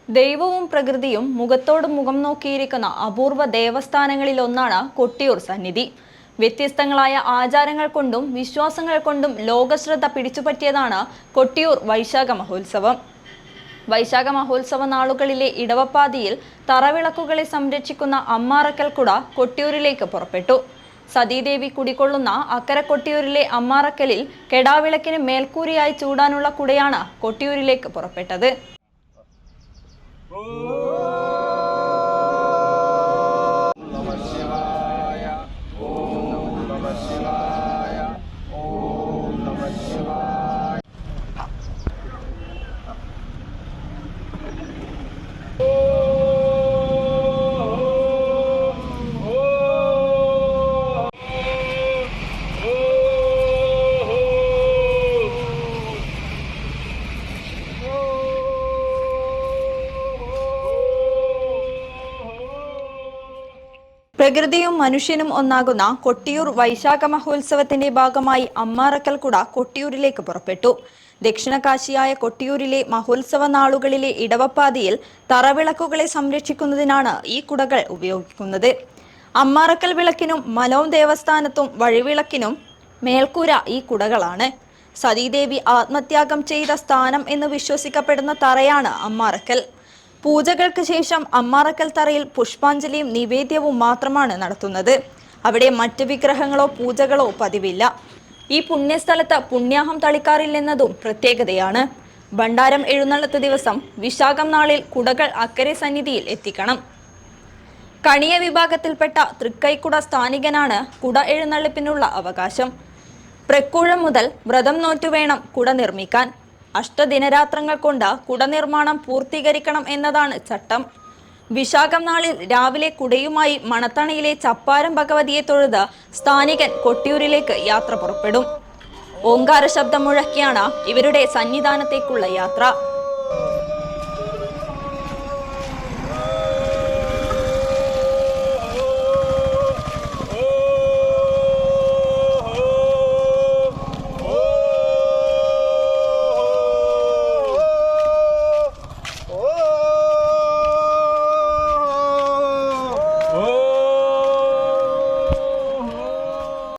ദൈവവും പ്രകൃതിയും മുഖത്തോട് മുഖം നോക്കിയിരിക്കുന്ന അപൂർവ ദേവസ്ഥാനങ്ങളിൽ ഒന്നാണ് കൊട്ടിയൂർ സന്നിധി. വ്യത്യസ്തങ്ങളായ ആചാരങ്ങൾ കൊണ്ടും വിശ്വാസങ്ങൾ കൊണ്ടും ലോകശ്രദ്ധ പിടിച്ചുപറ്റിയതാണ് കൊട്ടിയൂർ വൈശാഖ മഹോത്സവം. വൈശാഖ മഹോത്സവ നാളുകളിലെ ഇടവപ്പാതിയിൽ തറവിളക്കുകളെ സംരക്ഷിക്കുന്ന അമ്മാറക്കൽ കുട കൊട്ടിയൂരിലേക്ക് പുറപ്പെട്ടു. സതീദേവി കുടികൊള്ളുന്ന അക്കരെ കൊട്ടിയൂരിലെ അമ്മാറക്കലിൽ കെടാവിളക്കിന് മേൽക്കൂരയായി ചൂടാനുള്ള കുടയാണ് കൊട്ടിയൂരിലേക്ക് പുറപ്പെട്ടത്. പ്രകൃതിയും മനുഷ്യനും ഒന്നാകുന്ന കൊട്ടിയൂർ വൈശാഖ മഹോത്സവത്തിന്റെ ഭാഗമായി അമ്മാറക്കൽ കുട കൊട്ടിയൂരിലേക്ക് പുറപ്പെട്ടു. ദക്ഷിണകാശിയായ കൊട്ടിയൂരിലെ മഹോത്സവ നാളുകളിലെ ഇടവപ്പാതിയിൽ തറവിളക്കുകളെ സംരക്ഷിക്കുന്നതിനാണ് ഈ കുടകൾ ഉപയോഗിക്കുന്നത്. അമ്മാറക്കൽ വിളക്കിനും മലോം ദേവസ്ഥാനത്തും വഴിവിളക്കിനും മേൽക്കൂര ഈ കുടകളാണ്. സതീദേവി ആത്മത്യാഗം ചെയ്ത സ്ഥാനം എന്ന് വിശ്വസിക്കപ്പെടുന്ന തറയാണ് അമ്മാറക്കൽ. പൂജകൾക്ക് ശേഷം അമ്മാറക്കൽ തറയിൽ പുഷ്പാഞ്ജലിയും നിവേദ്യവും മാത്രമാണ് നടത്തുന്നത്. അവിടെ മറ്റ് വിഗ്രഹങ്ങളോ പൂജകളോ പതിവില്ല. ഈ പുണ്യസ്ഥലത്ത് പുണ്യാഹം തളിക്കാറില്ലെന്നതും പ്രത്യേകതയാണ്. ഭണ്ഡാരം എഴുന്നള്ളത്ത് ദിവസം വിശാഖം നാളിൽ കുടകൾ അക്കരെ സന്നിധിയിൽ എത്തിക്കണം. കണിയ വിഭാഗത്തിൽപ്പെട്ട തൃക്കൈക്കുട സ്ഥാനികനാണ് കുട എഴുന്നള്ളിപ്പിനുള്ള അവകാശം. പ്രക്കൂഴം മുതൽ വ്രതം നോറ്റുവേണം കുട നിർമ്മിക്കാൻ. അഷ്ടദിനരാത്രങ്ങൾ കൊണ്ട് കുട നിർമ്മാണം പൂർത്തീകരിക്കണം എന്നതാണ് ചട്ടം. വിശാഖം നാളിൽ രാവിലെ കുടയുമായി മണത്തണയിലെ ചപ്പാരം ഭഗവതിയെ തൊഴുത് സ്ഥാനികൻ കൊട്ടിയൂരിലേക്ക് യാത്ര പുറപ്പെടും. ഓങ്കാര ശബ്ദം മുഴക്കിയാണ് ഇവരുടെ സന്നിധാനത്തേക്കുള്ള യാത്ര.